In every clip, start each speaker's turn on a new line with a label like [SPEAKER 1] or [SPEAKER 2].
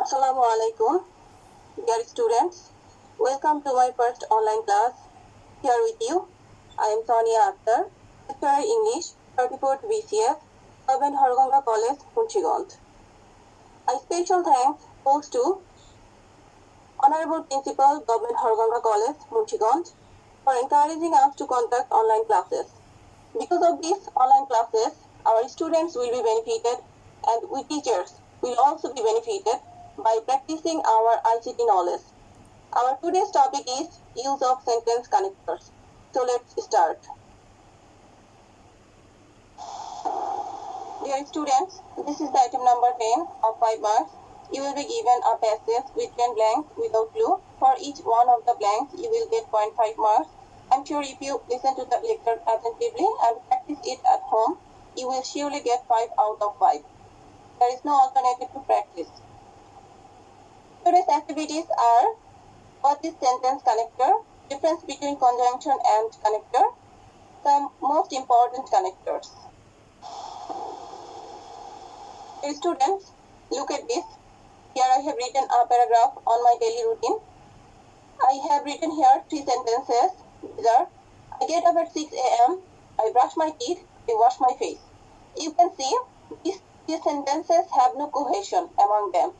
[SPEAKER 1] Assalamu alaikum, dear students. Welcome to my first online class. Here with you, I am Sonia Akhtar, lecturer English, 34th BCS, Government Harganga College, Munchigond. A special thanks goes to Honorable Principal, Government Harganga College, Munchigond, for encouraging us to conduct online classes. Because of these online classes, our students will be benefited and we teachers will also be benefited by practicing our ICT knowledge. Our today's topic is use of sentence connectors. So let's start. Dear students, this is the item number 10 of 5 marks. You will be given a passage with 10 blanks without clue. For each one of the blanks, you will get 0.5 marks. I'm sure if you listen to the lecture attentively and practice it at home, you will surely get 5 out of 5. There is no alternative to practice. Today's activities are: what is sentence connector, difference between conjunction and connector, some most important connectors. Dear students, look at this. Here I have written a paragraph on my daily routine. I have written here 3 sentences. These are: I get up at 6 a.m., I brush my teeth, I wash my face. You can see these sentences have no cohesion among them.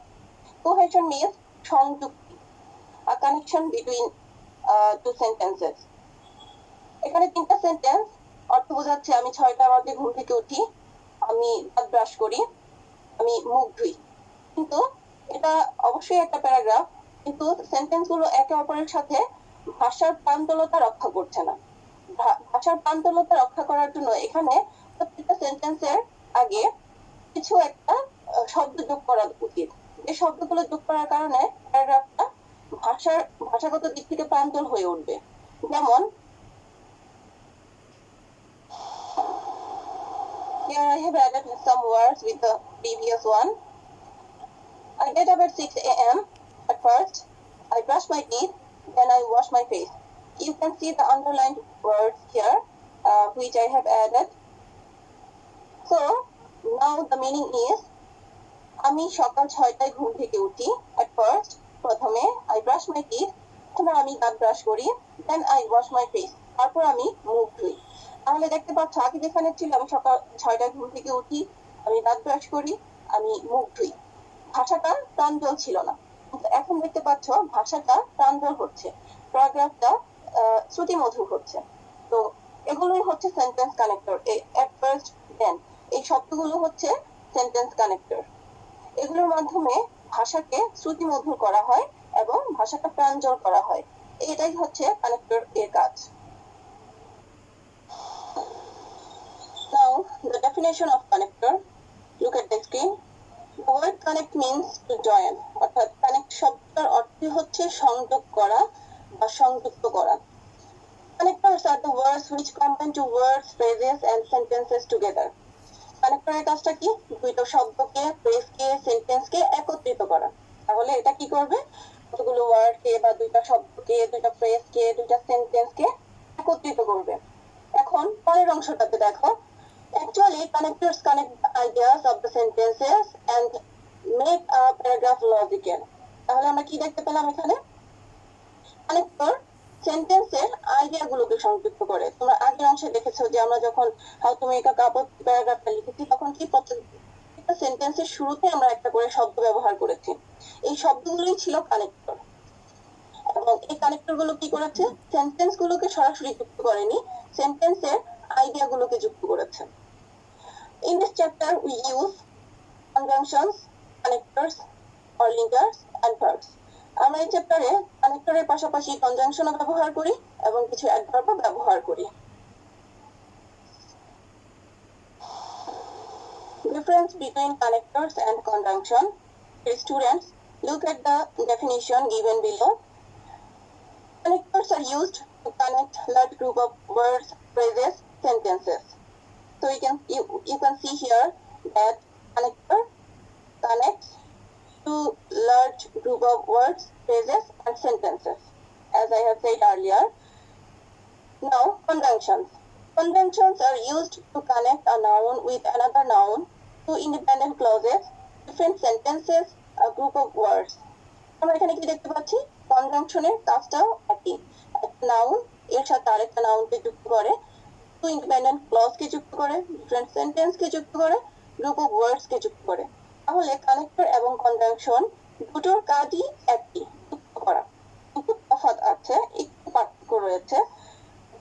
[SPEAKER 1] Cohesion means সংযুক্তি, a connection between two sentences. এখানে 3টা sentence অর্থ বোঝাচ্ছে আমি 6টা বাজে ঘুম থেকে উঠি, আমি দাঁত ব্রাশ করি, আমি মুখ ধুই। কিন্তু এটা অবশ্যই একটা প্যারাগ্রাফ, কিন্তু সেন্টেন্সগুলো একে অপরের সাথে ভাষার প্রান্তলতা রক্ষা করছে না। ভাষার প্রান্তলতা রক্ষা করার জন্য এখানে প্রত্যেকটা সেন্টেন্সের আগে কিছু একটা শব্দ যোগ করা উচিত। এই শব্দগুলো যোগ করার কারণে প্যারাগ্রাফটা ভাষাগত দিক থেকে প্রান্তল হয়ে উঠবে। যেমন here I have added some words with the previous one. I get up at 6 a.m. At first, I brush my teeth, then I wash my face. You can see the underlined words here, which I have added. So, now the meaning is, আমি সকাল 6টায় ঘুম থেকে উঠি। At first, প্রথমে I brush my teeth, তারপর আমি দাঁত brush করি, then I wash my face, তারপর আমি মুখ ধুই। তাহলে দেখতে পাচ্ছ আগে যেখানে ছিল আমি সকাল 6টায় ঘুম থেকে উঠি, আমি দাঁত ব্রাশ করি, আমি মুখ ধুই, ভাষাটা প্রাঞ্জল ছিল না। কিন্তু এখন দেখতে পাচ্ছ ভাষাটা প্রাঞ্জল হচ্ছে, প্যারাগ্রাফটা শ্রুতিমধুর হচ্ছে। তো এগুলোই হচ্ছে sentence connector. at first, then এই শব্দগুলো হচ্ছে সেন্টেন্স কানেক্টর। এগুলোর মাধ্যমে ভাষাকে শ্রুতিমধুর করা হয় এবং ভাষাটা প্রাঞ্জল করা হয়। এটাই হচ্ছে কানেক্টর এর কাজ। Now, the definition of connector. Look at the screen. The word connect means to join. অর্থাৎ connect শব্দটার অর্থ হচ্ছে সংযোগ করা বা সংযুক্ত করা। Connectors are the words which combine two words, phrases and sentences together. কানেক্টরের কাজটা কি? দুইটা শব্দকে, ফ্রেজকে, সেন্টেন্সকে একত্রিত করা। তাহলে এটা কি করবে? কতগুলো ওয়ার্ডকে বা দুইটা শব্দকে, দুইটা ফ্রেজকে, দুইটা সেন্টেন্সকে একত্রিত করবে। এখন পরের অংশটাতে দেখো, actually connectors connect the ideas of the sentences and make a paragraph logical. তাহলে আমরা কি দেখতে পেলাম এখানে? কানেক্টর সেন্টেন্সের আইডিয়াগুলোকে সংযুক্ত করে। তোমরা আগের অংশে দেখেছো যে আমরা যখন how to make a cup of প্যারাগ্রাফটা লিখেছি, তখন কি প্রত্যেকটা সেন্টেন্সের শুরুতে আমরা একটা করে শব্দ ব্যবহার করেছি। এই শব্দগুলোই ছিল কানেক্টর। এবং এই কানেক্টরগুলো কি করেছে? সেন্টেন্সগুলোকে সরাসরি যুক্ত করেনি, সেন্টেন্সের আইডিয়াগুলোকে যুক্ত করেছে। In this chapter we use conjunctions, connectors or linkers and verbs. আমরা এই চ্যাপ্টারে কানেক্টরের পাশাপাশি কনজাংশনও ব্যবহার করি এবং কিছু অ্যাডভার্বও ব্যবহার করি। Difference between connectors and conjunction. Students, look at the definition given below. Connectors are used to connect large group of words, phrases, sentences. So you can see here that connector connects to large group of words, phrases and sentences, as I have said earlier. Now, conjunctions. Conjunctions are used to connect a noun with another noun, two independent clauses, different sentences, a group of words. আমরা এখানে কি দেখতে পাচ্ছি, কনজাংশনের কাজটাও একই। একটা noun এর সাথে আরেকটা নাউনকে যুক্ত করে, টু ইন্ডিপেন্ডেন্ট ক্লজকে যুক্ত করে, ডিফারেন্ট সেন্টেন্সকে যুক্ত করে, গ্রুপ অফ ওয়ার্ডসকে যুক্ত করে। তাহলে কানেক্টর এবং কনজাংশন দুটোর কাজই একই, যুক্ত করা, কিন্তু তফাৎ আছে, একটু পার্থক্য রয়েছে।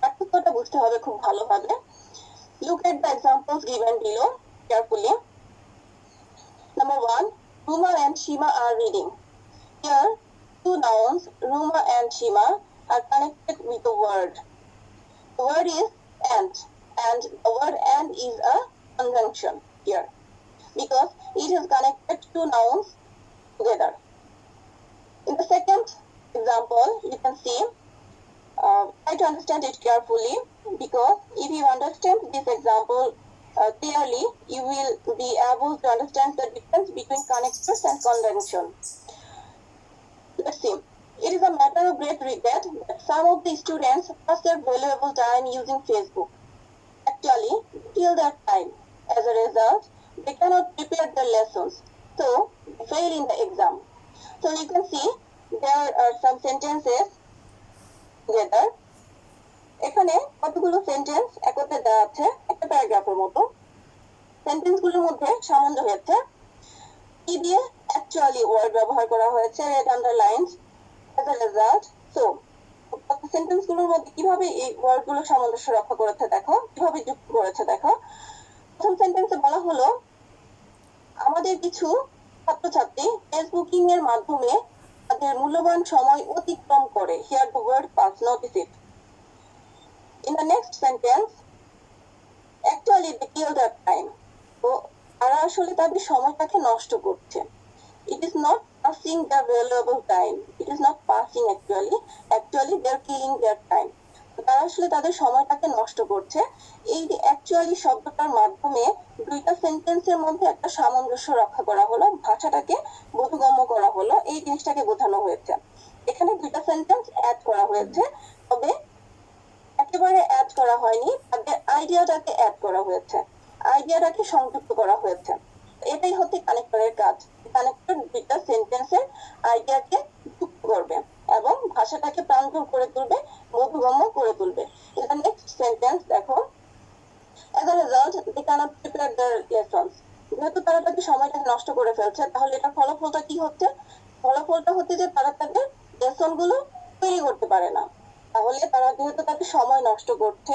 [SPEAKER 1] পার্থক্যটা বুঝতে হবে খুব ভালোভাবে। Look at the examples given below carefully. Number 1, Ruma and Shima are reading. Here, two nouns, Ruma and Shima, are connected with a word. The word is and the word and is a conjunction here because it is connected to nouns together. In the second example, you can see, try to understand it carefully because if you understand this example clearly, you will be able to understand the difference between connectors and conjunction. Let's see. It is a matter of great regret that some of the students pass their valuable time using Facebook. Actually, kill their time. As a result, they cannot prepare their lessons, so they fail in the exam. So you can see there are some sentences together. এখানে কতগুলো sentence একত্রে দেওয়া আছে একটা প্যারাগ্রাফের মতো। সেন্টেন্সগুলোর মধ্যে সামঞ্জস্য হয়েছে, কি দিয়ে অ্যাকচুয়ালি ওয়ার্ড ব্যবহার করা হয়েছে, red underlines. as a result, so সেন্টেন্সগুলোর মধ্যে কিভাবে এই ওয়ার্ডগুলো সামঞ্জস্য রক্ষা করেছে দেখো, কিভাবে যুক্ত করেছে দেখো। প্রথম সেন্টেন্সে বলা হলো, আমাদের কিছু ছাত্রছাত্রী ফেসবুকিং এর মাধ্যমে তাদের মূল্যবান সময় অতিক্রম করে। Hear the word pass, notice it. In the next sentence, actually they kill their time. তো তারা আসলে তাদের সময়টাকে নষ্ট করছে। It is not passing their valuable time. It is not passing actually. Actually they are killing their time. তারা আসলে তাদের সময়টাকে নষ্ট করছে। এই যে অ্যাকচুয়ালি শব্দটার মাধ্যমে দুইটা সেন্টেন্সের মধ্যে একটা সামঞ্জস্য রক্ষা করা হলো, ভাষাটাকে বোধগম্য করা হলো, এই জিনিসটাকে বোঝানো হয়েছে। এখানে দুইটা সেন্টেন্স অ্যাড করা হয়েছে, তবে একেবারে অ্যাড করা হয়নি, তাদের আইডিয়াটাকে অ্যাড করা হয়েছে, আইডিয়াটাকে সংযুক্ত করা হয়েছে। এটাই হচ্ছে কানেক্টরের কাজ। কানেক্টর দুইটা সেন্টেন্সের আইডিয়াকে যুক্ত করবে এবং ভাষাটাকে প্রাঞ্জল করে তুলবে, বোধগম্য করে তুলবে। এটা নেক্সট সেন্টেন্স দেখো, as a result they cannot prepare their lessons. যেহেতু তারা তাদের সময়টাকে নষ্ট করে ফেলছে, তাহলে এটা ফলাফলটা কি হচ্ছে? ফলাফলটা হচ্ছে যে তারা তাদের লেসনগুলো তৈরি করতে পারে না। তাহলে তারা যেহেতু তাদের সময় নষ্ট করছে,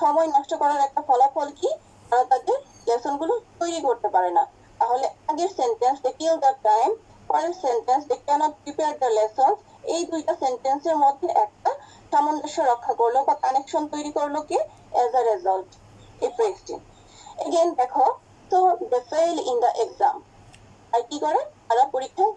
[SPEAKER 1] সময় নষ্ট করার একটা ফলাফল কি? তারা তাদের লেসনগুলো তৈরি করতে পারে না। তাহলে আগের sentence they kill their time, পরের sentence they cannot prepare their lessons, এই দুইটা সেন্টেন্সের মধ্যে একটা সামঞ্জস্য রক্ষা করলো বা কানেকশন তৈরি করলো কি? as a result, এই ফ্রেজটি। এগেইন দেখো, তো they fail in the exam, আর কি করে? তারা পরীক্ষায়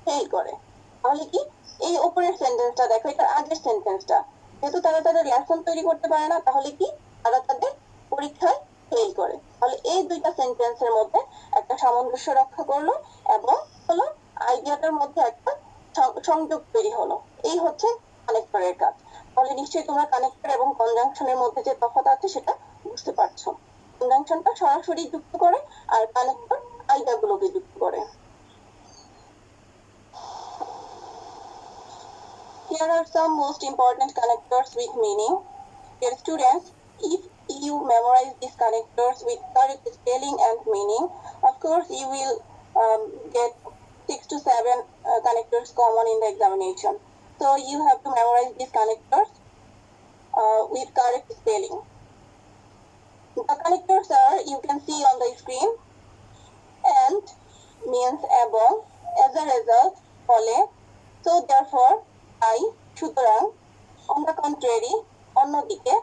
[SPEAKER 1] ফেল করে। তাহলে কি এই উপরের সেন্টেন্সটা দেখো, এটা আগের সেন্টেন্সটা, যেহেতু তারা তাদের লেসন তৈরি করতে পারে না, তাহলে কি তারা তাদের পরীক্ষায় ফেল করে। তাহলে এই দুইটা সেন্টেন্সের মধ্যে একটা সামঞ্জস্য রক্ষা করলো এবং হলো আইডিয়াটার মধ্যে একটা সংযোগ তৈরি হলো। এই হচ্ছে কানেক্টরের কাজ। তাহলে নিশ্চয়ই তোমরা কানেক্টর এবং কনজাংশনের মধ্যে যে তফাৎ আছে সেটা বুঝতে পারছো। কনজাংশনটা সরাসরি যুক্ত করে আর কানেক্টর আইডিয়াগুলোকে যুক্ত করে। Here are some most important connectors with meaning. Dear students, if you memorize these connectors with correct spelling and meaning, of course you will get 6 to 7 connectors common in the examination. So you have to memorize these connectors with correct spelling. The connectors are, you can see on the screen, and means এবং, as a result ফলে, so therefore I, সুতরাং, on the contrary অন্যদিকে,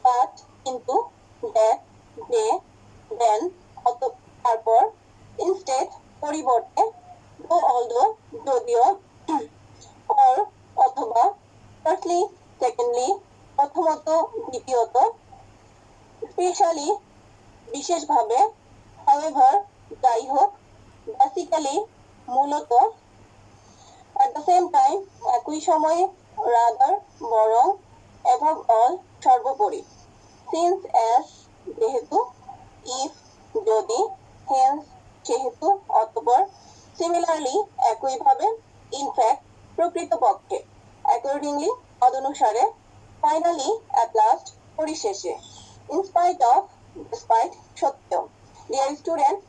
[SPEAKER 1] but কিন্তু, that যে, then তারপর, instead পরিবর্তে, though although যদিও, or অথবা, firstly secondly প্রথমত দ্বিতীয়ত, স্পেশালি বিশেষভাবে, however যাই হোক, বেসিক্যালি মূলত, at the same time একই সময়ে, rather বরং, above all সর্বোপরি, since as যেহেতু, if যদি, hence সেহেতু অতঃপর, সিমিলারলি একইভাবে, ইনফ্যাক্ট প্রকৃতপক্ষে, অ্যাকর্ডিংলি তদনুসারে, ফাইনালি অ্যাট লাস্ট পরিশেষে, ইনস্পাইট অফ ডিসপাইট সত্ত্বেও। ডিয়ার স্টুডেন্ট,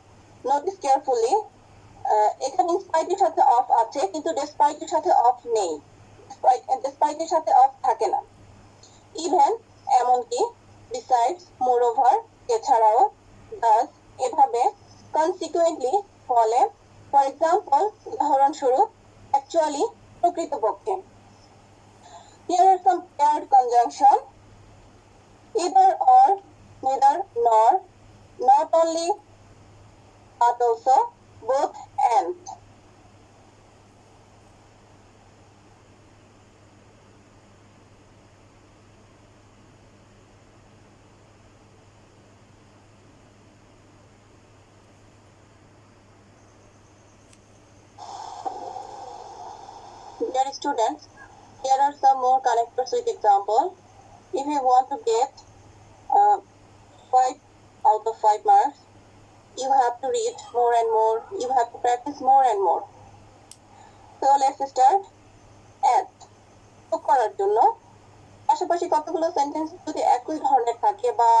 [SPEAKER 1] নোটিস কেয়ারফুলি, এখানে ইনস্পাইটের সাথে অফ আছে কিন্তু ডেসপাইটের সাথে অফ নেই, ডেসপাইটের সাথে অফ থাকে না। ইভেন এমনকি, বিসাইডস, মোরওভার এছাড়াও, দাস এভাবে, কনসিকুয়েন্টলি ফলে, ফর এক্সাম্পল উদাহরণস্বরূপ, অ্যাকচুয়ালি প্রকৃতপক্ষে। Here are some paired conjunction: either or, neither nor, not only but also, both and. Dear students, here are some more connectors with example. If you want to get 5 out of 5 marks, you have to read more and more, you have to practice more and more. So let's start. Add যোগ করার জন্য পাশাপাশি কতগুলো sentence যদি একই ধরনের থাকে বা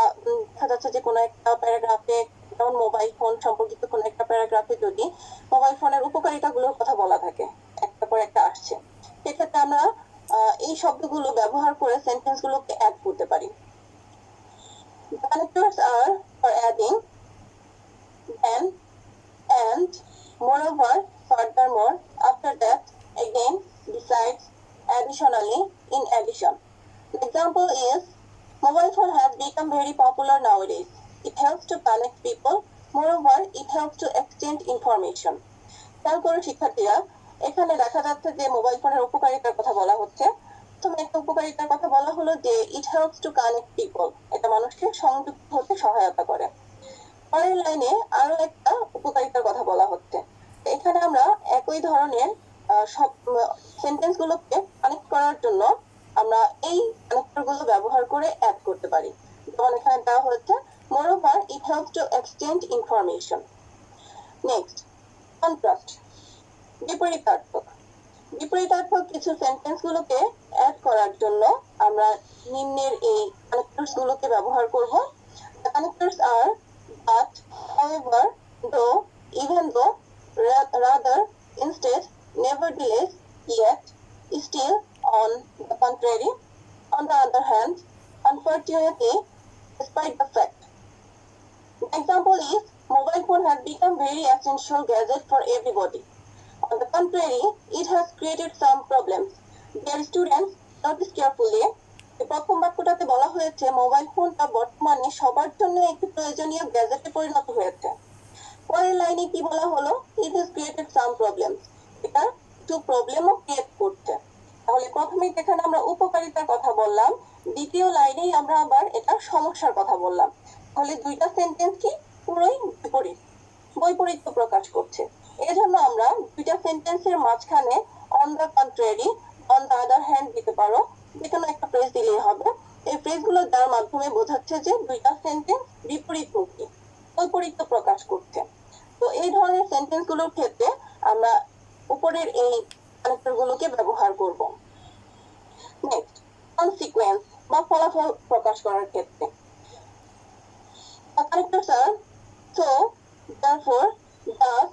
[SPEAKER 1] দেখা যাচ্ছে যে কোনো একটা প্যারাগ্রাফে, যেমন মোবাইল ফোন সম্পর্কিত কোনো একটা প্যারাগ্রাফে যদি মোবাইল ফোনের উপকারিতাগুলোর কথা বলা থাকে, একটা পর একটা আসছে, সেক্ষেত্রে আমরা এই শব্দগুলো ব্যবহার করে সেন্টেন্সগুলোকে অ্যাড করতে পারি। The connectors are for adding, then, and, moreover, furthermore, after that, again, besides, additionally, in addition. The example is, mobile phone has become very popular nowadays. It helps to connect people. Moreover, it helps to exchange information. খেয়াল করে শিক্ষার্থীরা, এখানে দেখা যাচ্ছে যে mobile ফোনের উপকারিতার কথা বলা হচ্ছে। প্রথমে একটা উপকারিতার কথা বলা হলো যে it helps to connect people, এটা মানুষকে সংযুক্ত হতে সহায়তা করে। পরের লাইনে আরো একটা উপকারিতার কথা বলা হচ্ছে। এখানে আমরা একই ধরনের সব সেন্টেন্স গুলোকে কানেক্ট করার জন্য আমরা এই কানেক্টর গুলো ব্যবহার করে অ্যাড করতে পারি। যেমন এখানে দেওয়া হচ্ছে, moreover it helps to exchange information. Next, contrast, বিপরীতার্থক। বিপরীতার্থক কিছু সেন্টেন্স গুলোকে অ্যাড করার জন্য আমরা নিম্নের এই কানেক্টরস গুলোকে ব্যবহার করব। The connectors are but, however, though, even though, rather, instead, nevertheless, yet, still, on the contrary, on the other hand, unfortunately, despite the fact. The example is, mobile phone has become very essential gadget for everybody. On the contrary, it has created some problems. Dear students, notice carefully. প্রথম বাক্যটাতে বলা হয়েছে mobile ফোনটা বর্তমানে সবার জন্য একটি প্রয়োজনীয় গ্যাজেটে পরিণত হয়েছে। পরের লাইনে কি বলা হলো, it has created some problems, এটা কিছু প্রবলেমও ক্রিয়েট করছে। তাহলে প্রথমে যেখানে আমরা উপকারিতার কথা বললাম, দ্বিতীয় লাইনেই আমরা আবার এটা সমস্যার কথা বললাম। তাহলে দুইটা সেন্টেন্স কি পুরোই বিপরীত, বৈপরীত্য প্রকাশ করছে। এজন্য আমরা দুইটা সেন্টেন্সের মাঝখানে on the contrary, on the other hand দিতে পারো, যে কোনো একটা ফ্রেজ দিলেই হবে। এই ফ্রেজগুলো যার মাধ্যমে বোঝাচ্ছে যে দুইটা সেন্টেন্স বিপরীতমুখী, বৈপরীত্য প্রকাশ করছে। তো এই ধরনের সেন্টেন্স গুলোর ক্ষেত্রে আমরা উপরের এই কানেক্টর গুলোকে ব্যবহার করব। নেক্সট, কনসিকুয়েন্স বা ফলাফল প্রকাশ করার ক্ষেত্রে connectors R so, therefore, thus,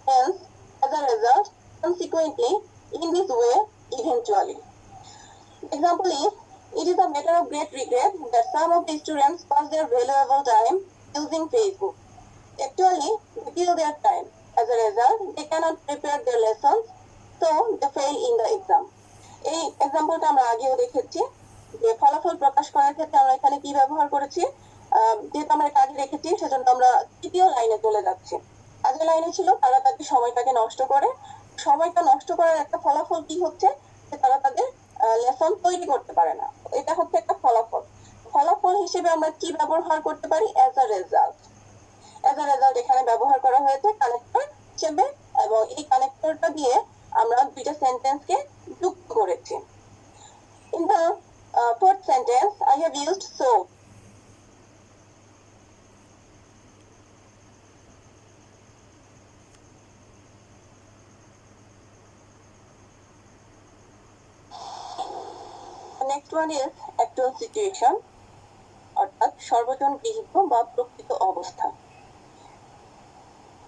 [SPEAKER 1] hence, as a result, consequently, in this way, eventually. Example is, it is a matter of great regret that some of the students pass their valuable time using Facebook. Actually, they kill their time. As a result, they cannot prepare their lessons, so they fail in the exam. এই এক্সাম্পলটা আমরা আগেও দেখেছি যে ফলাফল প্রকাশ করার ক্ষেত্রে আমরা এখানে কি ব্যবহার করেছি, যেহেতু আমরা এটা আগে রেখেছি সেজন্য আমরা তৃতীয় লাইনে চলে যাচ্ছি। আগের লাইনে ছিল তারা তাদের সময়টাকে নষ্ট করে, সময়টা নষ্ট করার একটা ফলাফল কি হচ্ছে যে তারা তাদের লেসন তৈরি করতে পারে না। এটা হচ্ছে একটা ফলাফল। ফলাফল হিসেবে আমরা কি ব্যবহার করতে পারি, as a result. As a result এখানে ব্যবহার করা হয়েছে কানেক্টর হিসেবে, এবং এই কানেক্টরটা দিয়ে আমরা দুইটা সেন্টেন্সকে যুক্ত করেছি। In the fourth sentence, I have used so. next one is actual situation, অর্থাৎ সর্বজন গৃহীত বা প্রকৃত অবস্থা.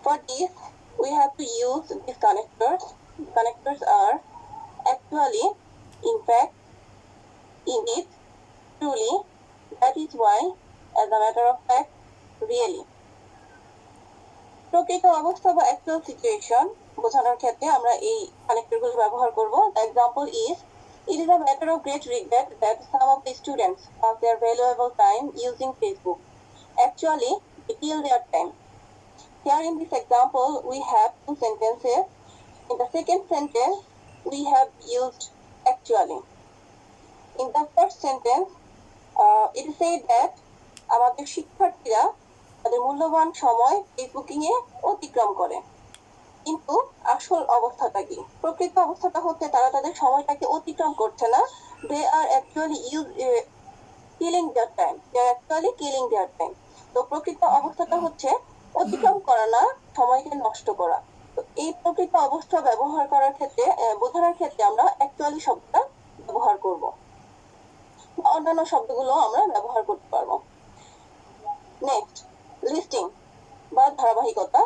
[SPEAKER 1] For this, we have to use these connectors. Connectors are actually, in fact, indeed, truly, that is why, as a matter of fact, really. প্রকৃত অবস্থা বা actual situation বোঝানোর ক্ষেত্রে আমরা এই কানেক্টরগুলো ব্যবহার করব. The example is, it is a matter of great regret that some of the students pass their valuable time using Facebook. Actually, they kill their time. Here in this example, we have two sentences. In the second sentence, we have used actually. In the first sentence, it is said that আমাদের শিক্ষার্থীরা তাদের মূল্যবান সময় Facebooking এ অতিক্রম করে. কিন্তু আসল অবস্থাটা কি? প্রকৃত অবস্থাটা হচ্ছে তারা তাদের সময়টাকে অতিক্রম করছে না. They are actually killing their time. They are actually killing their time. তো প্রকৃত অবস্থাটা হচ্ছে অতিক্রম করা না, সময়কে নষ্ট করা. তো এই প্রকৃত অবস্থা ব্যবহার করার ক্ষেত্রে বোঝানোর ক্ষেত্রে আমরা অ্যাকচুয়ালি শব্দটা ব্যবহার করব. অন্যান্য শব্দগুলো আমরা ব্যবহার করতে পারবো. নেক্সট, লিস্টিং বা ধারাবাহিকতা.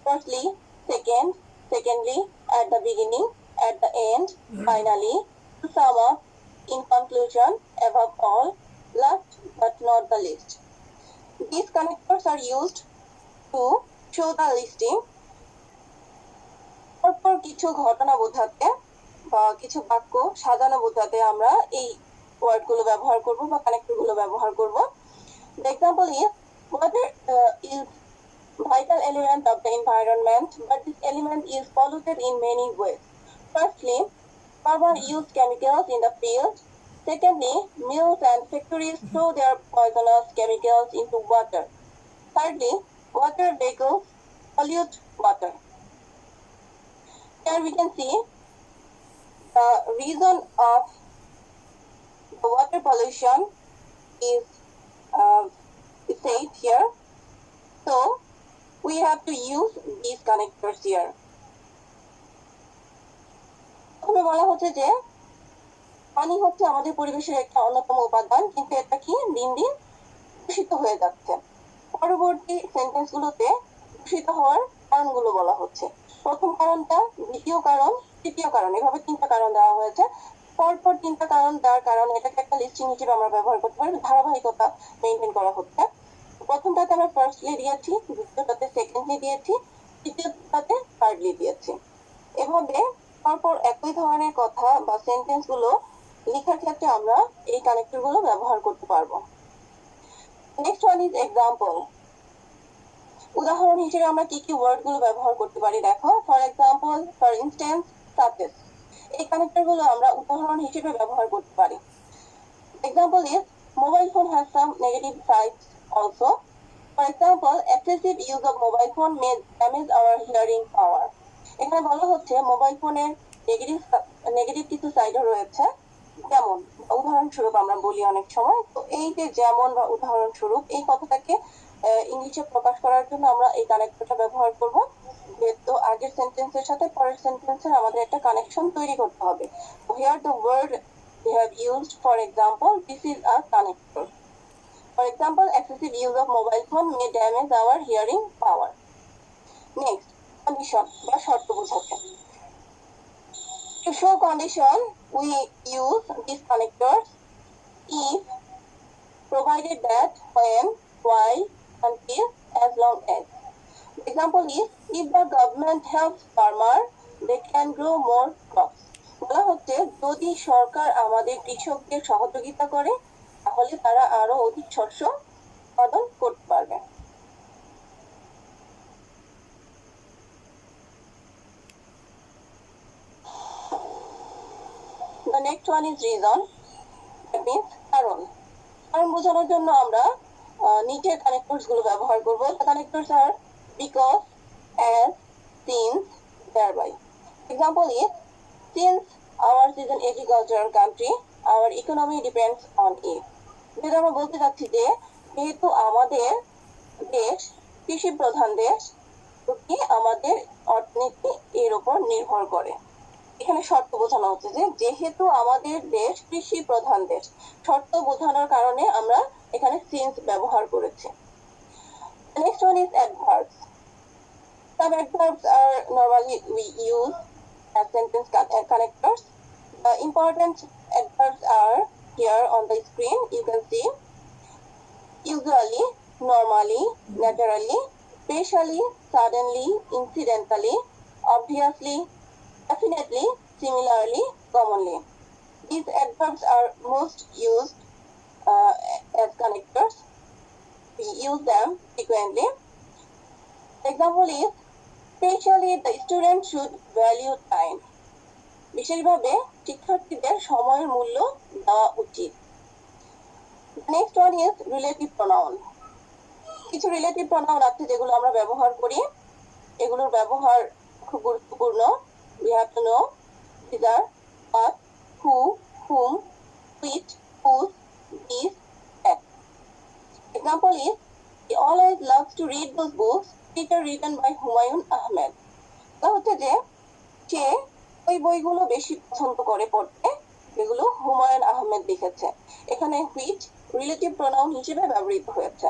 [SPEAKER 1] Firstly, secondly, at the beginning, at the end, finally, to sum up, in conclusion, above all, last but not the least. These connectors are used to show the listing. পরপর কিছু ঘটনা বোঝাতে বা কিছু বাক্য সাজানো বোঝাতে আমরা এই ওয়ার্ডগুলো ব্যবহার করব বা কানেক্টরগুলো ব্যবহার করব. The example is, water is vital element of the environment, but this element is polluted in many ways. Firstly, farmers use chemicals in the field. Secondly, mills and factories throw their poisonous chemicals into water. Thirdly, water vehicles pollute water. Here we can see the reason of the water pollution is said here. So, we have to use these connectors here. প্রথমে বলা হচ্ছে যে পানি হচ্ছে আমাদের পরিবেশের একটা অন্যতম উপাদান, কিন্তু এটা কি দিন দিন দূষিত হয়ে যাচ্ছে. পরবর্তী সেন্টেন্সগুলোতে দূষিত হওয়ার কারণগুলো বলা হচ্ছে. প্রথম কারণটা, দ্বিতীয় কারণ, তৃতীয় কারণ, এভাবে তিনটা কারণ দেওয়া হয়েছে. পরপর তিনটা কারণ দেওয়ার কারণ এটাকে একটা লিস্টিং হিসেবে আমরা ব্যবহার করতে পারি. ধারাবাহিকতা মেনটেন করা হচ্ছে. প্রথমটাতে আমরা ফার্স্টলি দিয়েছি, দ্বিতীয়টাতে সেকেন্ডলি দিয়েছি, তৃতীয়টাতে থার্ডলি দিয়েছি. এভাবে পরপর একই ধরনের কথা বা সেন্টেন্স গুলো লেখার ক্ষেত্রে আমরা এই কানেক্টর গুলো ব্যবহার করতে পারবো. Next one is example. উদাহরণ হিসেবে আমরা কি কি ওয়ার্ড গুলো ব্যবহার করতে পারি দেখো. For example, for instance, suggest. এই কানেক্টর গুলো আমরা উদাহরণ হিসেবে ব্যবহার করতে পারি. Example is, mobile phone has some negative sides also. For example, excessive use of mobile phone may damage our hearing power. এখানে বলা হচ্ছে মোবাইল ফোনের নেগেটিভ কিছু সাইডও রয়েছে. যেমন উদাহরণস্বরূপ আমরা বলি অনেক সময়, তো এই যে যেমন বা উদাহরণস্বরূপ এই কথাটাকে ইংলিশে প্রকাশ করার জন্য আমরা এই কানেক্টরটা ব্যবহার করব. যেহেতু আগের সেন্টেন্সের সাথে পরের সেন্টেন্সের আমাদের একটা কানেকশন তৈরি করতে হবে. So here the word we have used, for example, this is a connector. For example, excessive use of mobile phone may damage our hearing power. Next, condition বা শর্ত বোঝাতে. To show condition, we use these connectors if, provided that, when, while, until, as long as. The example is, if the government helps farmer, they can grow more crops. বলা হচ্ছে যদি সরকার আমাদের কৃষকদের সহযোগিতা করে তাহলে তারা আরো অধিক শস্য উৎপাদন করতে পারবে. The next one is reason. That means কারণ. কারণ বোঝানোর জন্য আমরা নিচের কানেক্টরস গুলো ব্যবহার করব. The connectors are because, as, since, thereby. Example is, since ours is an agricultural country, our economy depends on it. যেটা আমরা বলতে চাচ্ছি যে যেহেতু আমাদের দেশ কৃষি প্রধান দেশ, আমাদের অর্থনীতি এর উপর নির্ভর করে. এখানে শর্ত বোঝানো হচ্ছে যে যেহেতু আমাদের দেশ কৃষি প্রধান দেশ, শর্ত বোঝানোর কারণে আমরা এখানে সিন্স ব্যবহার করেছি। Next one is adverbs. Some adverbs are normally we use as sentence connectors. The important adverbs are here on the screen. You can see usually, normally, naturally, specially, suddenly, incidentally, obviously, definitely, similarly, commonly. These adverbs are most used as connectors. We use them frequently. Example is, especially the student should value time. বিশেষভাবে শিক্ষার্থীদের সময়ের মূল্য দেওয়া উচিত। Next one is relative pronoun. কিছু relative pronoun আছে যেগুলো আমরা ব্যবহার করি, এগুলোর ব্যবহার খুব গুরুত্বপূর্ণ। We have to know these are what, who, whom, which, whose, these, that. Example is, he always loves to read those books which are written by Humayun Ahmed. তা হচ্ছে যে সে ওই বইগুলো বেশি পছন্দ করে পড়তে যেগুলো হুমায়ুন আহমেদ লিখেছে। এখানে which রিলেটিভ প্রনাউন হিসেবে ব্যবহৃত হয়েছে।